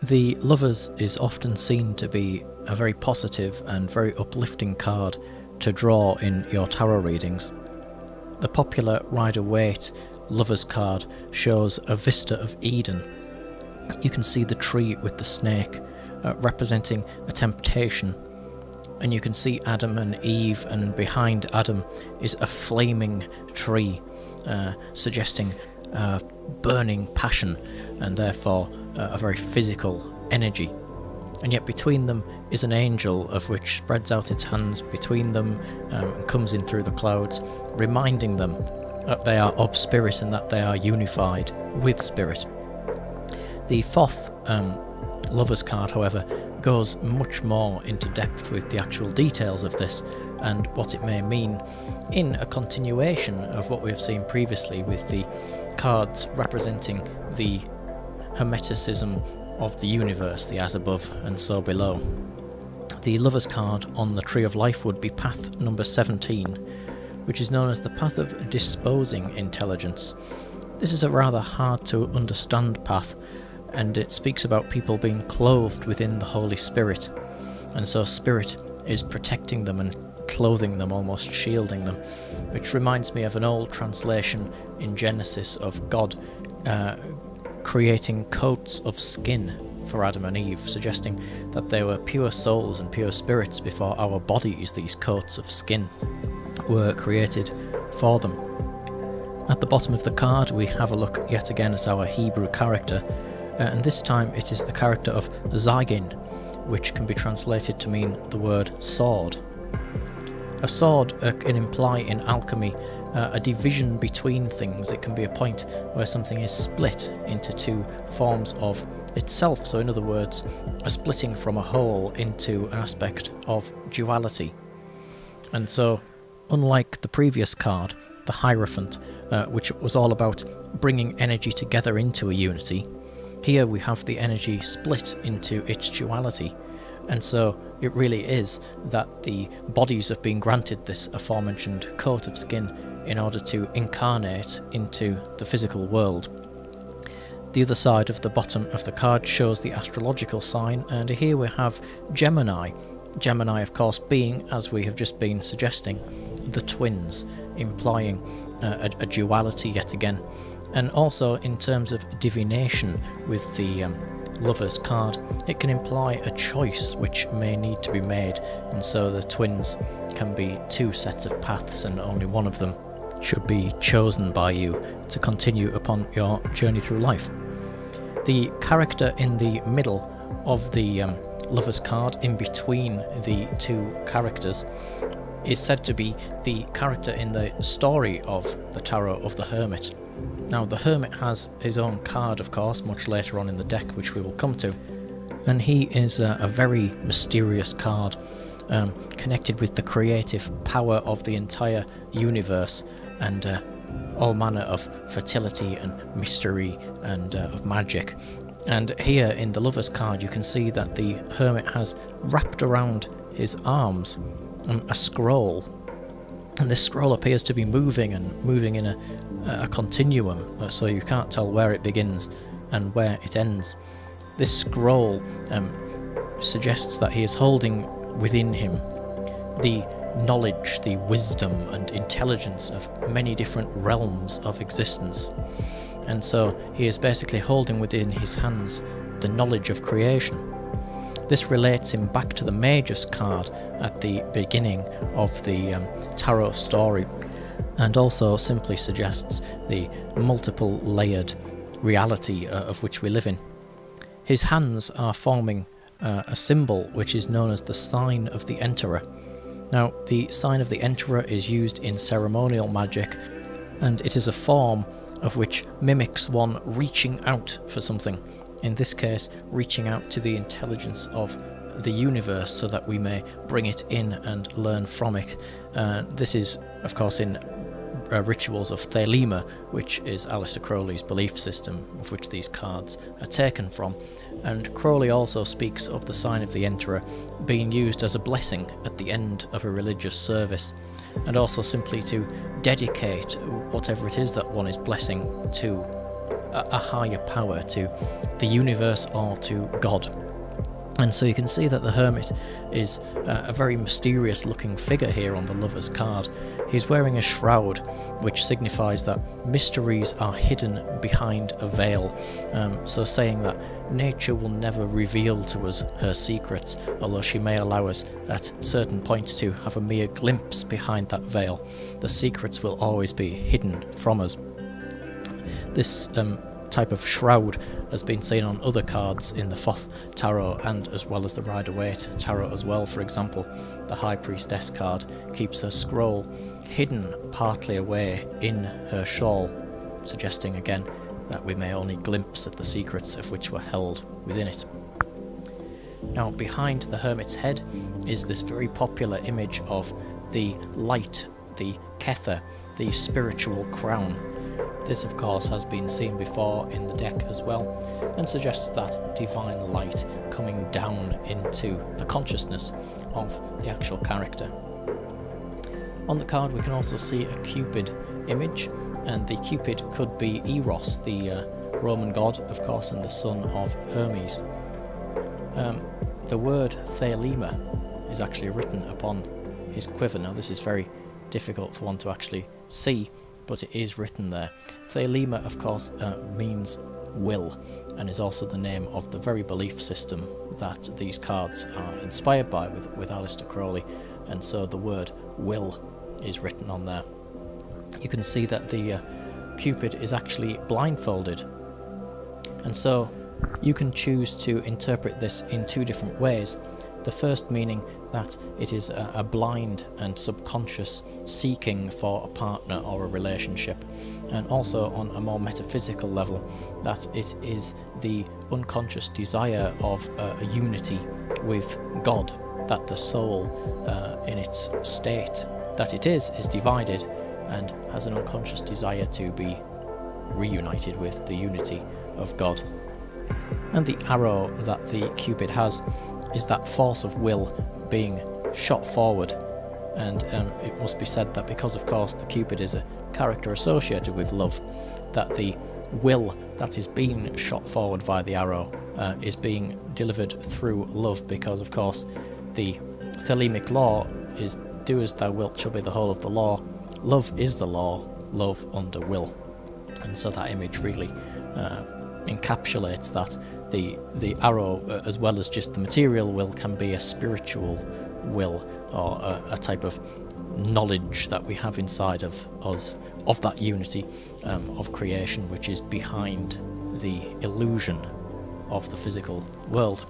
The Lovers is often seen to be a very positive and very uplifting card to draw in your tarot readings. The popular Rider-Waite Lovers card shows a vista of Eden. You can see the tree with the snake, representing a temptation, and you can see Adam and Eve, and behind Adam is a flaming tree, suggesting burning passion and therefore a very physical energy. And yet between them is an angel, of which spreads out its hands between them and comes in through the clouds, reminding them that they are of spirit and that they are unified with spirit. The Thoth Lovers card, however, goes much more into depth with the actual details of this and what it may mean, in a continuation of what we have seen previously with the cards representing the hermeticism of the universe, the as above and so below. The Lovers card on the Tree of Life would be path number 17, which is known as the path of disposing intelligence. This is a rather hard to understand path, and it speaks about people being clothed within the Holy Spirit, and so Spirit is protecting them and clothing them, almost shielding them, which reminds me of an old translation in Genesis of God creating coats of skin for Adam and Eve, suggesting that they were pure souls and pure spirits before our bodies, these coats of skin, were created for them. At the bottom of the card we have a look yet again at our Hebrew character, and this time it is the character of Zagin, which can be translated to mean the word sword. A sword can imply in alchemy a division between things. It can be a point where something is split into two forms of itself, so in other words, a splitting from a whole into an aspect of duality. And so, unlike the previous card, the Hierophant, which was all about bringing energy together into a unity, here we have the energy split into its duality, and so it really is that the bodies have been granted this aforementioned coat of skin in order to incarnate into the physical world. The other side of the bottom of the card shows the astrological sign, and here we have Gemini. Gemini, of course, being, as we have just been suggesting, the twins, implying a duality yet again. And also in terms of divination with the Lovers card, it can imply a choice which may need to be made, and so the twins can be two sets of paths and only one of them should be chosen by you to continue upon your journey through life. The character in the middle of the Lovers card, in between the two characters, is said to be the character in the story of the Tarot of the Hermit. Now, the Hermit has his own card, of course, much later on in the deck, which we will come to, and he is a very mysterious card, connected with the creative power of the entire universe and all manner of fertility and mystery and of magic. And here in the Lovers card you can see that the Hermit has wrapped around his arms a scroll, and this scroll appears to be moving in a continuum, so you can't tell where it begins and where it ends. This scroll suggests that he is holding within him the knowledge, the wisdom and intelligence of many different realms of existence, and so he is basically holding within his hands the knowledge of creation. This relates him back to the Magus card at the beginning of the tarot story, and also simply suggests the multiple layered reality of which we live in. His hands are forming a symbol which is known as the sign of the Enterer. Now, the sign of the Enterer is used in ceremonial magic, and it is a form of which mimics one reaching out for something. In this case, reaching out to the intelligence of the universe so that we may bring it in and learn from it. This is, of course, in rituals of Thelema, which is Aleister Crowley's belief system, of which these cards are taken from. And Crowley also speaks of the sign of the Enterer being used as a blessing at the end of a religious service, and also simply to dedicate whatever it is that one is blessing to a higher power, to the universe or to God. And so you can see that the Hermit is a very mysterious looking figure here on the Lover's card. He's wearing a shroud, which signifies that mysteries are hidden behind a veil, so saying that nature will never reveal to us her secrets, although she may allow us at certain points to have a mere glimpse behind that veil. The secrets will always be hidden from us. This type of shroud has been seen on other cards in the Thoth Tarot, and as well as the Rider-Waite Tarot as well. For example, the High Priestess card keeps her scroll hidden partly away in her shawl, suggesting again that we may only glimpse at the secrets of which were held within it. Now, behind the Hermit's head is this very popular image of the light, the Kether, the spiritual crown. This, of course, has been seen before in the deck as well, and suggests that divine light coming down into the consciousness of the actual character. On the card we can also see a Cupid image, and the Cupid could be Eros, the Roman god, of course, and the son of Hermes. The word Thelema is actually written upon his quiver. Now, this is very difficult for one to actually see, but it is written there. Thelema, of course, means will, and is also the name of the very belief system that these cards are inspired by with Aleister Crowley, and so the word will is written on there. You can see that the Cupid is actually blindfolded, and so you can choose to interpret this in two different ways. The first meaning that it is a blind and subconscious seeking for a partner or a relationship, and also on a more metaphysical level that it is the unconscious desire of a unity with God, that the soul in its state that it is divided and has an unconscious desire to be reunited with the unity of God. And the arrow that the Cupid has is that force of will being shot forward, and it must be said that because, of course, the Cupid is a character associated with love, that the will that is being shot forward via the arrow is being delivered through love, because, of course, the Thelemic law is do as thou wilt shall be the whole of the law. Love is the law, love under will. And so that image really encapsulates that the arrow, as well as just the material will, can be a spiritual will, or a type of knowledge that we have inside of us, of that unity of creation, which is behind the illusion of the physical world.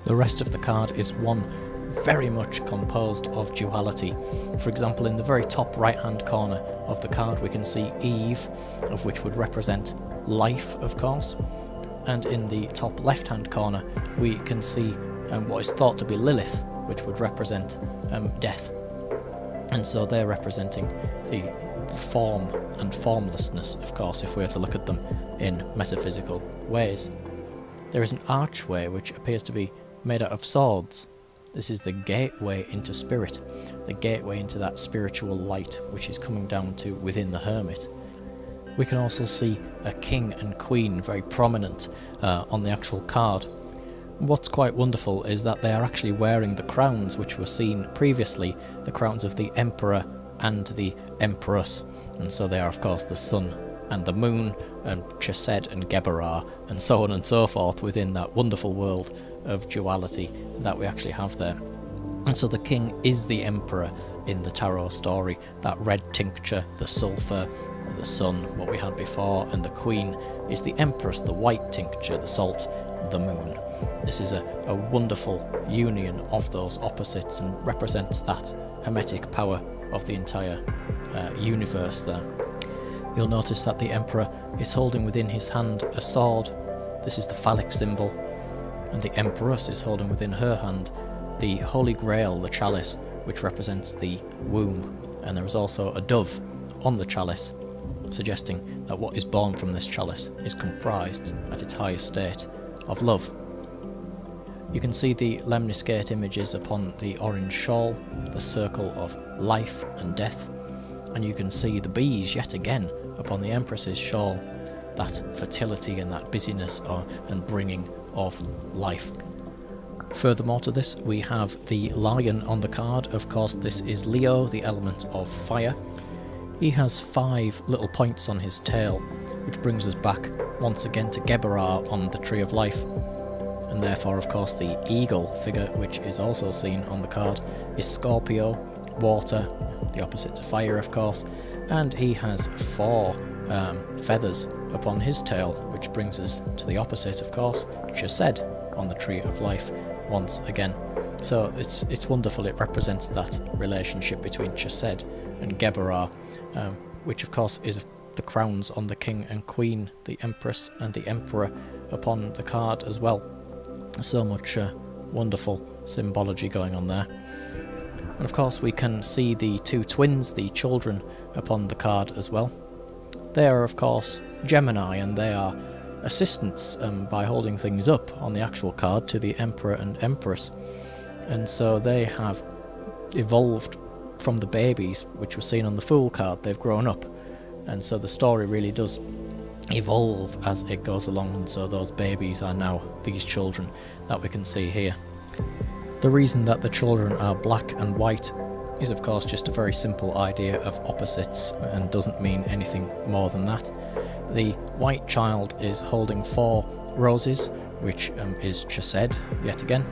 The rest of the card is one very much composed of duality. For example, in the very top right hand corner of the card we can see Eve, of which would represent life, of course, and in the top left hand corner we can see what is thought to be Lilith, which would represent death. And so they're representing the form and formlessness, of course, if we were to look at them in metaphysical ways. There is an archway which appears to be made out of swords. This is the gateway into spirit, the gateway into that spiritual light which is coming down to within the Hermit. We can also see a king and queen very prominent on the actual card. What's quite wonderful is that they are actually wearing the crowns which were seen previously, the crowns of the Emperor and the Empress, and so they are, of course, the sun and the moon, and Chesed and Geberar, and so on and so forth, within that wonderful world of duality that we actually have there. And so the king is the emperor in the tarot story, that red tincture, the sulphur, the sun, what we had before, and the queen is the empress, the white tincture, the salt, the moon. This is a wonderful union of those opposites and represents that hermetic power of the entire universe there. You'll notice that the emperor is holding within his hand a sword. This is the phallic symbol, and the empress is holding within her hand the Holy Grail, the chalice, which represents the womb, and there is also a dove on the chalice, suggesting that what is born from this chalice is comprised at its highest state of love. You can see the lemniscate images upon the orange shawl, the circle of life and death, and you can see the bees yet again upon the Empress's shawl, that fertility and that busyness and bringing of life. Furthermore to this, we have the lion on the card. Of course, this is Leo, the element of fire. He has 5 little points on his tail, which brings us back once again to Geberar on the Tree of Life. And therefore, of course, the eagle figure, which is also seen on the card, is Scorpio, water, the opposite to fire, of course, and he has 4 feathers upon his tail, which brings us to the opposite, of course, Chesed on the Tree of Life once again. So it's wonderful. It represents that relationship between Chesed and Geberar, which of course is the crowns on the king and queen, the empress and the emperor upon the card as well. So much wonderful symbology going on there. And of course we can see the 2 twins, the children, upon the card as well. They are of course Gemini, and they are assistants by holding things up on the actual card to the emperor and empress. And so they have evolved from the babies, which was seen on the Fool card. They've grown up, and so the story really does evolve as it goes along, and so those babies are now these children that we can see here. The reason that the children are black and white is of course just a very simple idea of opposites and doesn't mean anything more than that. The white child is holding 4 roses, which is Chesed yet again.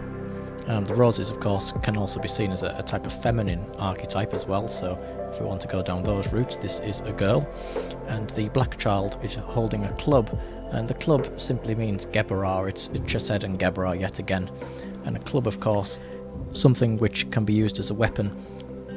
The roses, of course, can also be seen as a type of feminine archetype as well, so if we want to go down those routes, this is a girl. And the black child is holding a club, and the club simply means Geberar. It's Chesed and Geberar yet again. And a club, of course, something which can be used as a weapon,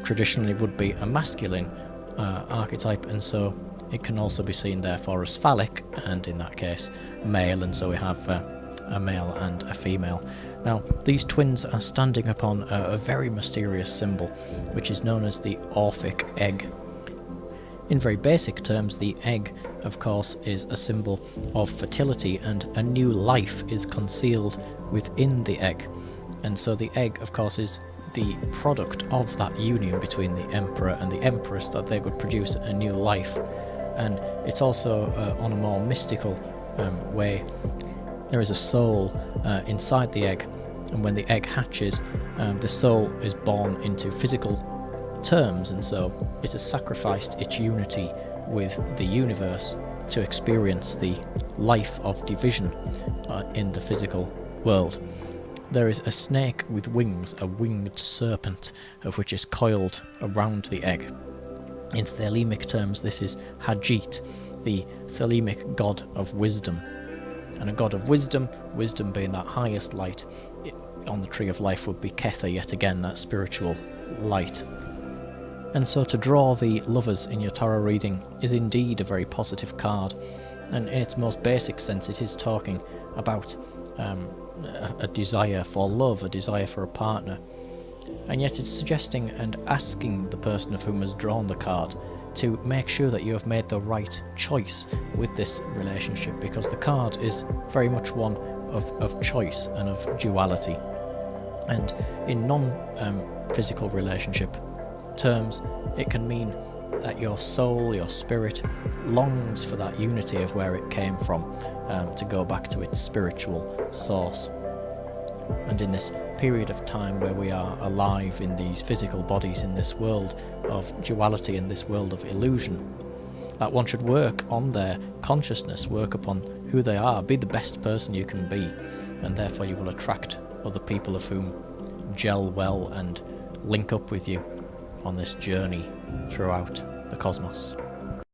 traditionally would be a masculine archetype, and so it can also be seen therefore as phallic, and in that case male, and so we have a male and a female. Now, these twins are standing upon a very mysterious symbol, which is known as the Orphic egg. In very basic terms, the egg, of course, is a symbol of fertility, and a new life is concealed within the egg. And so the egg, of course, is the product of that union between the emperor and the empress, that they would produce a new life. And it's also, on a more mystical way, there is a soul inside the egg, and when the egg hatches, the soul is born into physical terms, and so it has sacrificed its unity with the universe to experience the life of division in the physical world. There is a snake with wings, a winged serpent, of which is coiled around the egg. In Thelemic terms, this is Hajit, the Thelemic god of wisdom. And a god of wisdom, wisdom being that highest light, on the Tree of Life would be Kether yet again, that spiritual light. And so to draw the lovers in your tarot reading is indeed a very positive card, and in its most basic sense it is talking about a desire for love, a desire for a partner, and yet it's suggesting and asking the person of whom has drawn the card to make sure that you have made the right choice with this relationship, because the card is very much one of choice and of duality. And in non-physical relationship terms, it can mean that your soul, your spirit, longs for that unity of where it came from, to go back to its spiritual source. And in this period of time where we are alive in these physical bodies, in this world of duality, in this world of illusion, that one should work on their consciousness, work upon who they are, be the best person you can be, and therefore you will attract other people of whom gel well and link up with you on this journey throughout the cosmos.